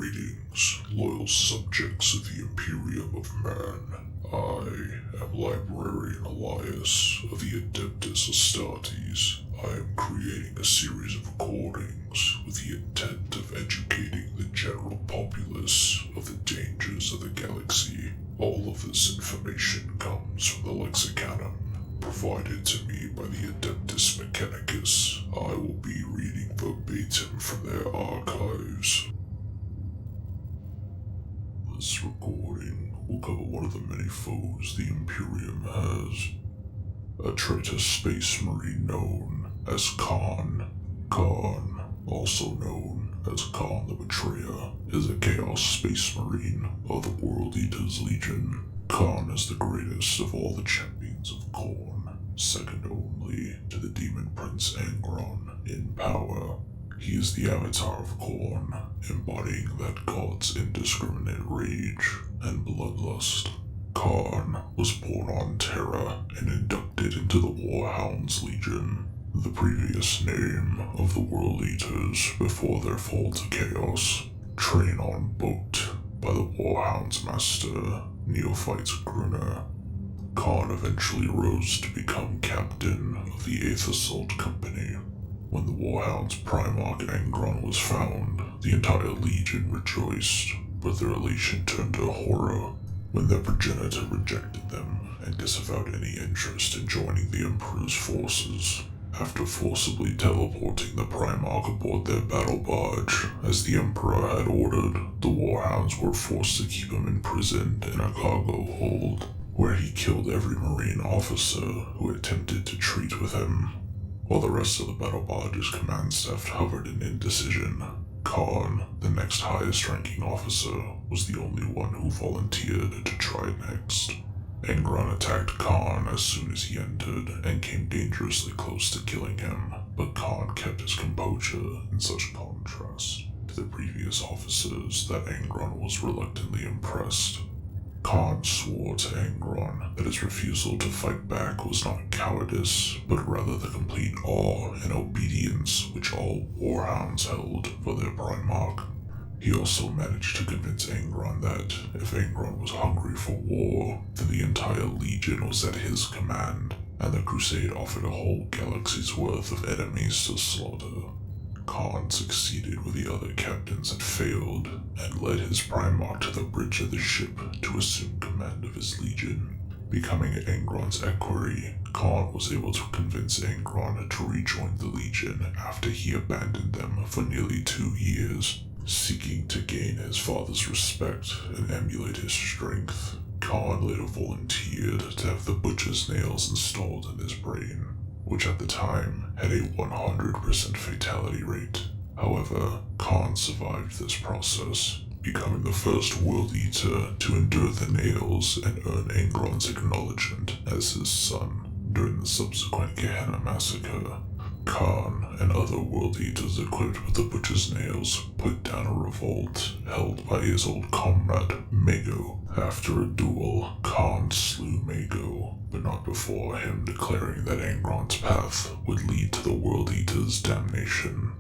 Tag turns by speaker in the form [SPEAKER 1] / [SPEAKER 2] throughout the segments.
[SPEAKER 1] Greetings, loyal subjects of the Imperium of Man. I am Librarian Elias of the Adeptus Astartes. I am creating a series of recordings with the intent of educating the general populace of the dangers of the galaxy. All of this information comes from the Lexicanum provided to me by the Adeptus Mechanicus. I will be reading verbatim from their archives. This recording will cover one of the many foes the Imperium has. A traitor space marine known as Khârn. Khârn, also known as Khârn the Betrayer, is a Chaos Space Marine of the World Eaters Legion. Khârn is the greatest of all the champions of Khorne, second only to the Demon Prince Angron in power. He is the avatar of Khorne, embodying that god's indiscriminate rage and bloodlust. Khârn was born on Terra and inducted into the Warhounds Legion, the previous name of the World Eaters before their fall to Chaos. Trained on boat by the Warhounds Master, Neophyte Gruner, Khârn eventually rose to become captain of the 8th Assault Company. When the Warhounds Primarch Angron was found, the entire Legion rejoiced, but their elation turned to horror when their progenitor rejected them and disavowed any interest in joining the Emperor's forces. After forcibly teleporting the Primarch aboard their battle barge, as the Emperor had ordered, the Warhounds were forced to keep him imprisoned in a cargo hold, where he killed every Marine officer who attempted to treat with him. While the rest of the battle barge's command staff hovered in indecision, Khârn, the next highest ranking officer, was the only one who volunteered to try next. Angron attacked Khârn as soon as he entered and came dangerously close to killing him, but Khârn kept his composure in such contrast to the previous officers that Angron was reluctantly impressed. Khârn swore to Angron that his refusal to fight back was not cowardice, but rather the complete awe and obedience which all Warhounds held for their Primarch. He also managed to convince Angron that if Angron was hungry for war, then the entire Legion was at his command, and the Crusade offered a whole galaxy's worth of enemies to slaughter. Khârn succeeded where the other captains had failed, and led his Primarch to the bridge of the ship to assume command of his Legion. Becoming Angron's equerry, Khârn was able to convince Angron to rejoin the Legion after he abandoned them for nearly 2 years. Seeking to gain his father's respect and emulate his strength, Khârn later volunteered to have the butcher's nails installed in his brain, which at the time had a 100% fatality rate. However, Khârn survived this process, becoming the first World Eater to endure the nails and earn Angron's acknowledgement as his son during the subsequent Gehenna massacre. Khârn and other World Eaters equipped with the Butcher's Nails put down a revolt held by his old comrade, Mago. After a duel, Khârn slew Mago, but not before him declaring that Angron's path would lead to the World Eaters' damnation.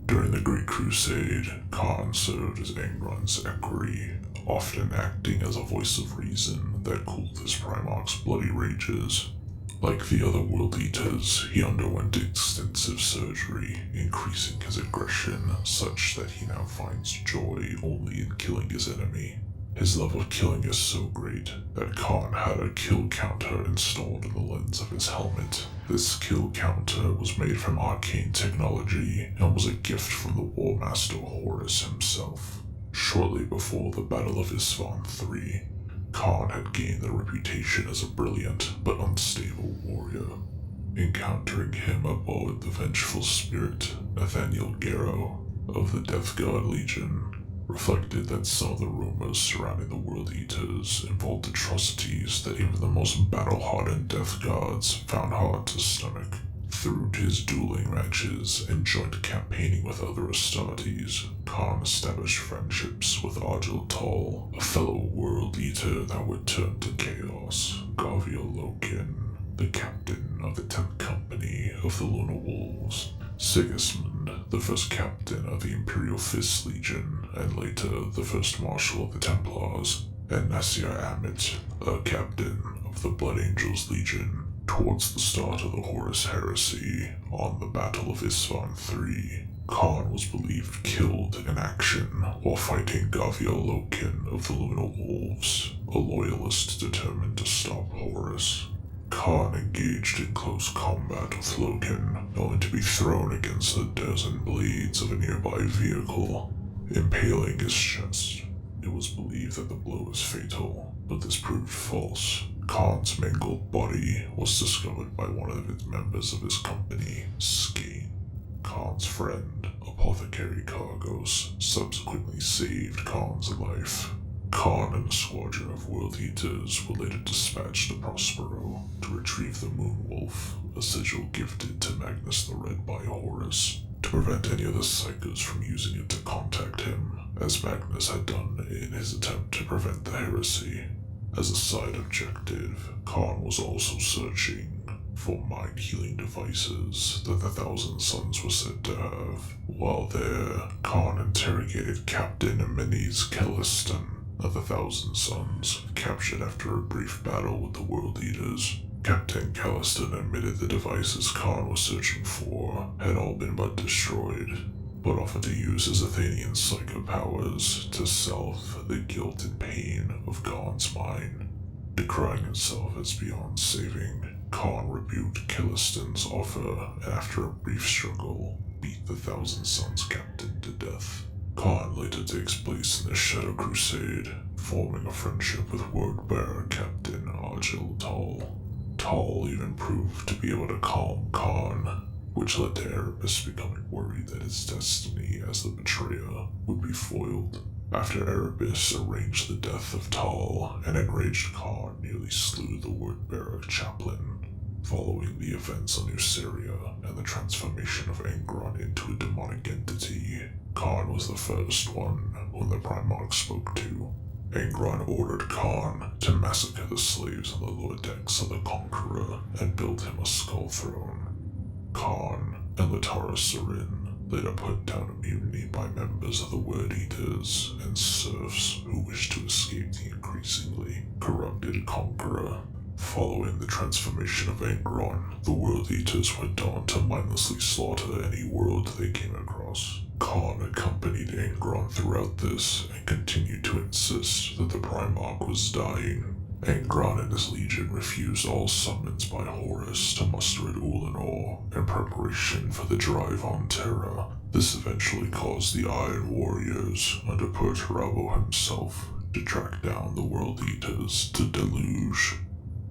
[SPEAKER 1] During the Great Crusade, Khârn served as Angron's equerry, often acting as a voice of reason that cooled his Primarch's bloody rages. Like the other World Eaters, he underwent extensive surgery, increasing his aggression such that he now finds joy only in killing his enemy. His love of killing is so great that Khârn had a kill counter installed in the lens of his helmet. This kill counter was made from arcane technology and was a gift from the War Master Horus himself. Shortly before the Battle of Isfahan III, Khârn had gained the reputation as a brilliant but unstable warrior. Encountering him aboard the vengeful spirit, Nathaniel Garrow of the Death Guard Legion reflected that some of the rumors surrounding the World Eaters involved atrocities that even the most battle-hardened Death Guards found hard to stomach. Through his dueling matches and joint campaigning with other Astartes, Khârn established friendships with Argil Tal, a fellow World Eater that would turn to chaos, Gavio Loken, the captain of the 10th Company of the Lunar Wolves. Sigismund, the first captain of the Imperial Fist Legion, and later the first Marshal of the Templars, and Nasir Amit, a captain of the Blood Angels Legion, towards the start of the Horus Heresy on the Battle of Isfahan III. Khârn was believed killed in action while fighting Gavial Loken of the Lunar Wolves, a loyalist determined to stop Horus. Khârn engaged in close combat with Loken, only to be thrown against the dozen blades of a nearby vehicle, impaling his chest. It was believed that the blow was fatal, but this proved false. Khârn's mangled body was discovered by one of the members of his company, Skane. Khârn's friend, Apothecary Cargos, subsequently saved Khârn's life. Khârn and a squadron of World Eaters were later dispatched to Prospero to retrieve the Moonwolf, a sigil gifted to Magnus the Red by Horus, to prevent any of the Psychers from using it to contact him, as Magnus had done in his attempt to prevent the heresy. As a side objective, Khârn was also searching for mind-healing devices that the Thousand Sons were said to have. While there, Khârn interrogated Captain Amenes Kelliston of the Thousand Sons, captured after a brief battle with the World Eaters. Captain Kelliston admitted the devices Khârn was searching for had all been but destroyed, but offered to use his Athenian psycho powers to salve the guilt and pain of Khârn's mind. Decrying himself as beyond saving, Khârn rebuked Kelliston's offer and after a brief struggle, beat the Thousand Sons captain to death. Khârn later takes place in the Shadow Crusade, forming a friendship with Wordbearer Captain Argil Tal. Tal even proved to be able to calm Khârn, which led to Erebus becoming worried that his destiny as the betrayer would be foiled. After Erebus arranged the death of Tal, an enraged Khârn nearly slew the Wordbearer chaplain. Following the events on Useria and the transformation of Angron into a demonic entity, Khârn was the first one whom the Primarch spoke to. Angron ordered Khârn to massacre the slaves on the lower decks of the Conqueror and build him a skull throne. Khârn and Latara Sarin later put down a mutiny by members of the Word Eaters and serfs who wished to escape the increasingly corrupted Conqueror. Following the transformation of Angron, the World Eaters went on to mindlessly slaughter any world they came across. Khârn accompanied Angron throughout this and continued to insist that the Primarch was dying. Angron and his legion refused all summons by Horus to muster at Ulanor in preparation for the drive on Terra. This eventually caused the Iron Warriors, under Perturabo himself, to track down the World Eaters to deluge.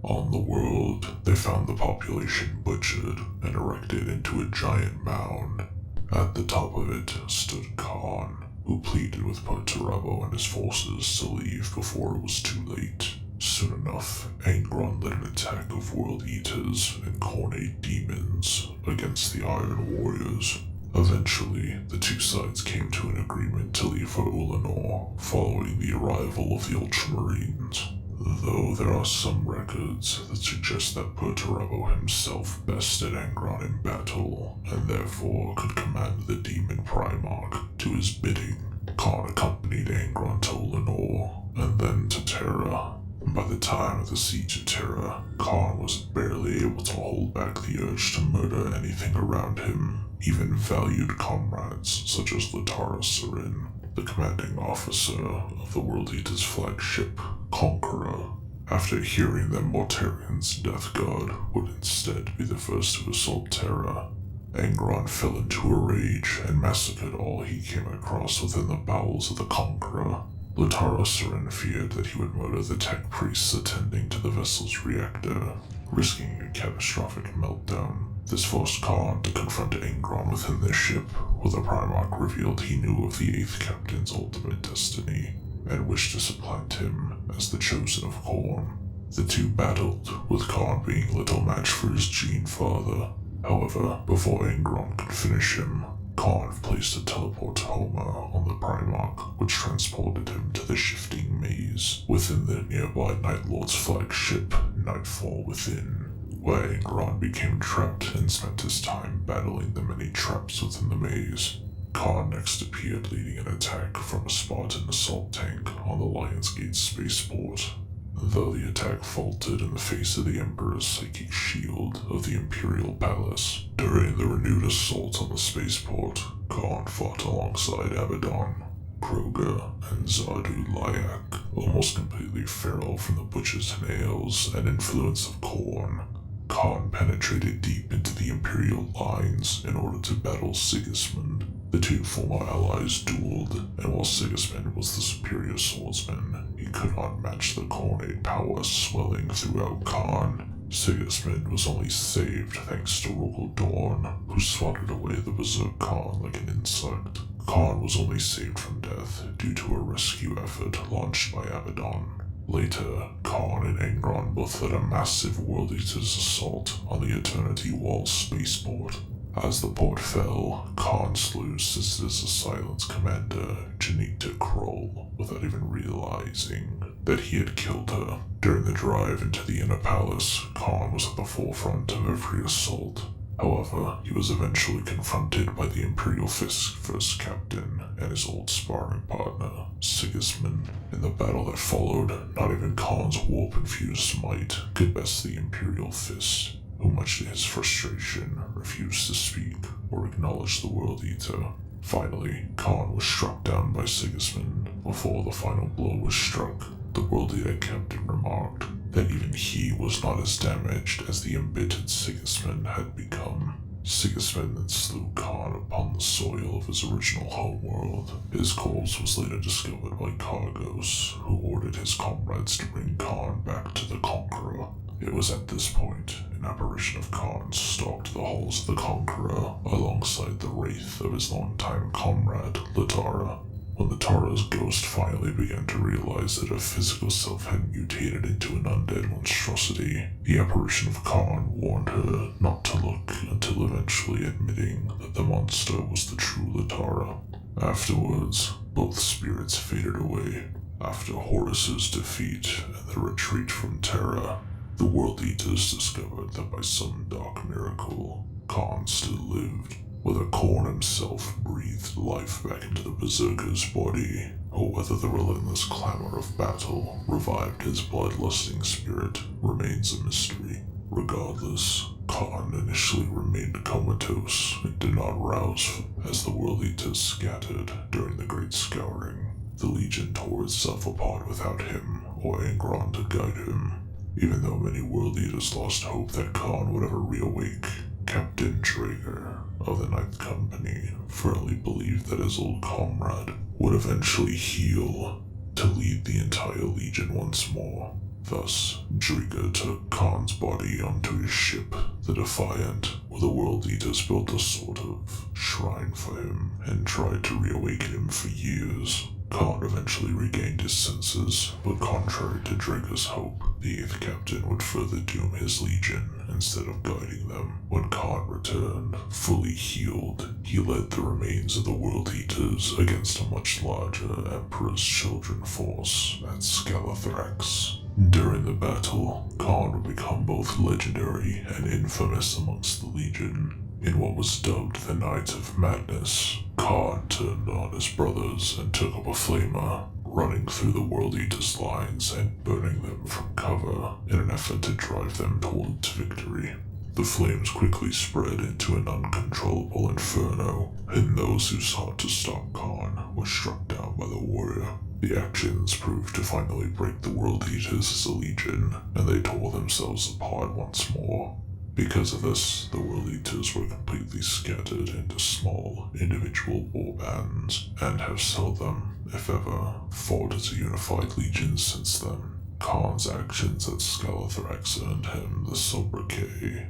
[SPEAKER 1] On the world, they found the population butchered and erected into a giant mound. At the top of it stood Khârn, who pleaded with Perturabo and his forces to leave before it was too late. Soon enough, Angron led an attack of World Eaters and Khorne demons against the Iron Warriors. Eventually, the two sides came to an agreement to leave for Ulanor following the arrival of the Ultramarines. Though there are some records that suggest that Perturabo himself bested Angron in battle, and therefore could command the Demon Primarch to his bidding. Khârn accompanied Angron to Ulanor, and then to Terra. By the time of the siege of Terra, Khârn was barely able to hold back the urge to murder anything around him, even valued comrades such as Latara Sarin, the commanding officer of the World Eaters' flagship, Conqueror. After hearing that Mortarion's death guard would instead be the first to assault Terra, Angron fell into a rage and massacred all he came across within the bowels of the Conqueror. Latara Sarin feared that he would murder the tech priests attending to the vessel's reactor, risking a catastrophic meltdown. This forced Khârn to confront Angron within their ship, where the Primarch revealed he knew of the 8th Captain's ultimate destiny, and wished to supplant him as the Chosen of Khorne. The two battled, with Khârn being little match for his Gene father. However, before Angron could finish him, Khârn placed a teleport Homer on the Primarch, which transported him to the shifting maze within the nearby Night Lord's flagship, Nightfall Within. where Khârn became trapped and spent his time battling the many traps within the maze. Khârn next appeared leading an attack from a Spartan assault tank on the Lionsgate spaceport. Though the attack faltered in the face of the Emperor's psychic shield of the Imperial Palace, during the renewed assault on the spaceport, Khârn fought alongside Abaddon, Kroger, and Zardu Lyak, almost completely feral from the butcher's nails and influence of Khorne. Khârn penetrated deep into the Imperial lines in order to battle Sigismund. The two former allies dueled, and while Sigismund was the superior swordsman, he could not match the Khornate power swelling throughout Khârn. Sigismund was only saved thanks to Rogal Dorn, who swatted away the Berserk Khârn like an insect. Khârn was only saved from death due to a rescue effort launched by Abaddon. Later, Khârn and Angron both led a massive World Eater's assault on the Eternity Wall spaceport. As the port fell, Khârn slew Sisters of Silence commander Janita Kroll without even realizing that he had killed her. During the drive into the inner palace, Khârn was at the forefront of every assault. However, he was eventually confronted by the Imperial Fist's first captain and his old sparring partner, Sigismund. In the battle that followed, not even Khârn's warp-infused might could best the Imperial Fist, who much to his frustration refused to speak or acknowledge the World Eater. Finally, Khârn was struck down by Sigismund. Before the final blow was struck, the World Eater captain remarked that even he was not as damaged as the embittered Sigismund had become. Sigismund then slew Khârn upon the soil of his original homeworld. His corpse was later discovered by Cargos, who ordered his comrades to bring Khârn back to the Conqueror. It was at this point an apparition of Khârn stalked the halls of the Conqueror alongside the wraith of his longtime comrade, Latara. When Latara's ghost finally began to realize that her physical self had mutated into an undead monstrosity, the apparition of Khârn warned her not to look until eventually admitting that the monster was the true Latara. Afterwards, both spirits faded away. After Horus's defeat and the retreat from Terra, the World Eaters discovered that by some dark miracle, Khârn still lived. Whether Khorne himself breathed life back into the Berserker's body, or whether the relentless clamor of battle revived his bloodlusting spirit, remains a mystery. Regardless, Khârn initially remained comatose and did not rouse as the World Eaters scattered during the Great Scouring. The Legion tore itself apart without him or Angron to guide him. Even though many World Eaters lost hope that Khârn would ever reawake, Captain Draeger of the Ninth Company firmly believed that his old comrade would eventually heal to lead the entire Legion once more. Thus, Draeger took Khârn's body onto his ship, the Defiant, where the World Eaters built a sort of shrine for him and tried to reawaken him for years. Khârn eventually regained his senses, but contrary to Draeger's hope, the 8th Captain would further doom his Legion instead of guiding them. When Khârn returned, fully healed, he led the remains of the World Eaters against a much larger Emperor's Children force at Scalathrax. During the battle, Khârn would become both legendary and infamous amongst the Legion. In what was dubbed the Night of Madness, Khârn turned on his brothers and took up a flamer, running through the World Eaters' lines and burning them from cover in an effort to drive them towards victory. The flames quickly spread into an uncontrollable inferno, and those who sought to stop Khârn were struck down by the warrior. The actions proved to finally break the World Eaters as a legion, and they tore themselves apart once more. Because of this, the World Eaters were completely scattered into small, individual war bands, and have seldom, if ever, fought as a unified legion since then. Khârn's actions at Scalathrax earned him the sobriquet,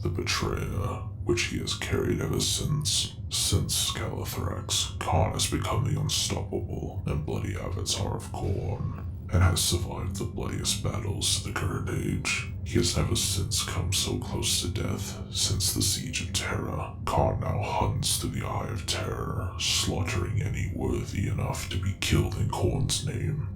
[SPEAKER 1] the Betrayer, which he has carried ever since. Since Scalathrax, Khârn has become the unstoppable and bloody avatar of Khorne, and has survived the bloodiest battles to the current age. He has never since come so close to death since the Siege of Terra. Khârn now hunts through the Eye of Terror, slaughtering any worthy enough to be killed in Khorne's name.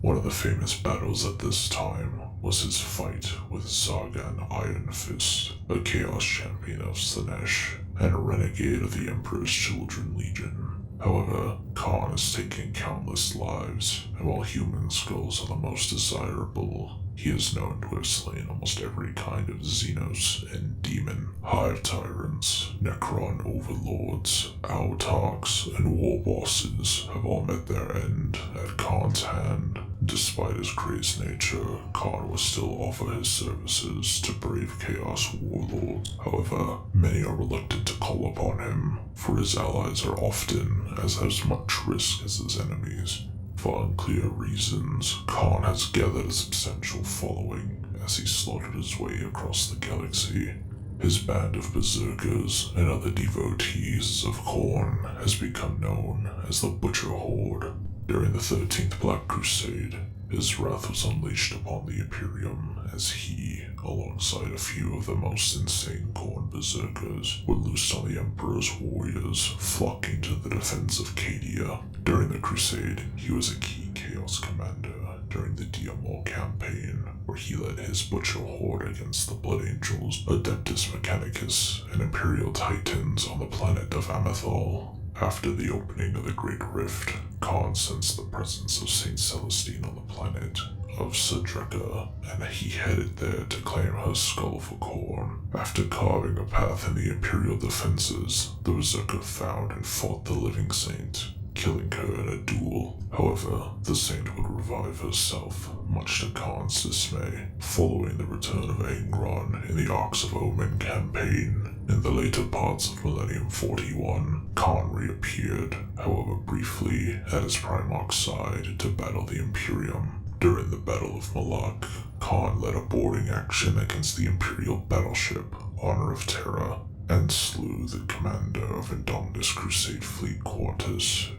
[SPEAKER 1] One of the famous battles at this time was his fight with Zargan Iron Fist, a Chaos champion of Slanesh and a renegade of the Emperor's Children Legion. However, Khârn has taken countless lives, and while human skulls are the most desirable, he is known to have slain almost every kind of Xenos and demon, hive tyrants, Necron overlords, autarchs, and war bosses have all met their end at Khârn's hand. Despite his crazed nature, Khârn will still offer his services to brave Chaos warlords. However, many are reluctant to call upon him, for his allies are often as much risk as his enemies. For unclear reasons, Khârn has gathered a substantial following as he slaughtered his way across the galaxy. His band of berserkers and other devotees of Khorne has become known as the Butcher Horde. During the 13th Black Crusade, his wrath was unleashed upon the Imperium as he, alongside a few of the most insane Khorne berserkers, were loosed on the Emperor's warriors, flocking to the defense of Cadia. During the Crusade, he was a key Chaos commander during the Diamor campaign, where he led his Butcher Horde against the Blood Angels, Adeptus Mechanicus, and Imperial Titans on the planet of Amethol. After the opening of the Great Rift, Khârn sensed the presence of Saint Celestine on the planet of Sadreka, and he headed there to claim her skull for Khorne. After carving a path in the Imperial defenses, the Berserker found and fought the living saint, killing her in a duel. However, the saint would revive herself, much to Khârn's dismay, following the return of Angron in the Arcs of Omen campaign. In the later parts of Millennium 41, Khârn reappeared, however briefly, at his Primarch's side to battle the Imperium. During the Battle of Malak, Khârn led a boarding action against the Imperial battleship Honor of Terra and slew the commander of Indominus Crusade Fleet Quartus,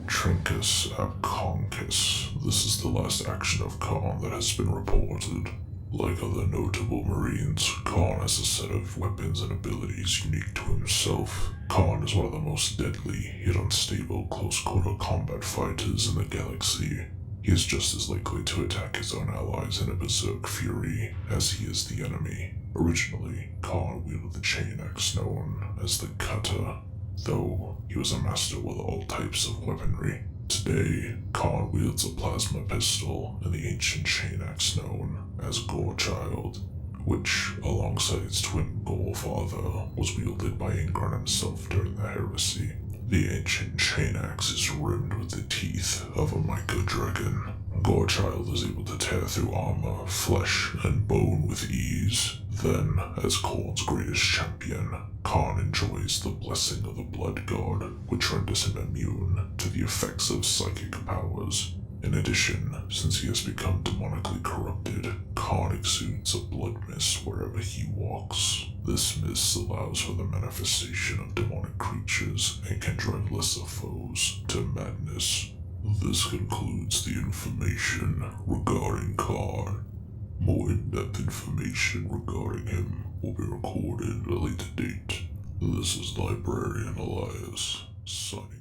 [SPEAKER 1] Trincus ab Conquus. This is the last action of Khârn that has been reported. Like other notable Marines, Khârn has a set of weapons and abilities unique to himself. Khârn is one of the most deadly, yet unstable close-quarter combat fighters in the galaxy. He is just as likely to attack his own allies in a berserk fury as he is the enemy. Originally, Khârn wielded the chain axe known as the Kata, though he was a master with all types of weaponry. Today, Khârn wields a plasma pistol and the ancient chain axe known as Gorechild, which, alongside its twin Gorefather, was wielded by Ingron himself during the Heresy. The ancient chain axe is rimmed with the teeth of a Myco dragon. Gorechild is able to tear through armor, flesh, and bone with ease. Then, as Khorne's greatest champion, Khârn enjoys the blessing of the Blood God, which renders him immune to the effects of psychic powers. In addition, since he has become demonically corrupted, Khârn exudes a blood mist wherever he walks. This mist allows for the manifestation of demonic creatures and can drive lesser foes to madness. This concludes the information regarding Khârn. More in-depth information regarding him will be recorded at a later date. This is Librarian Elias, signing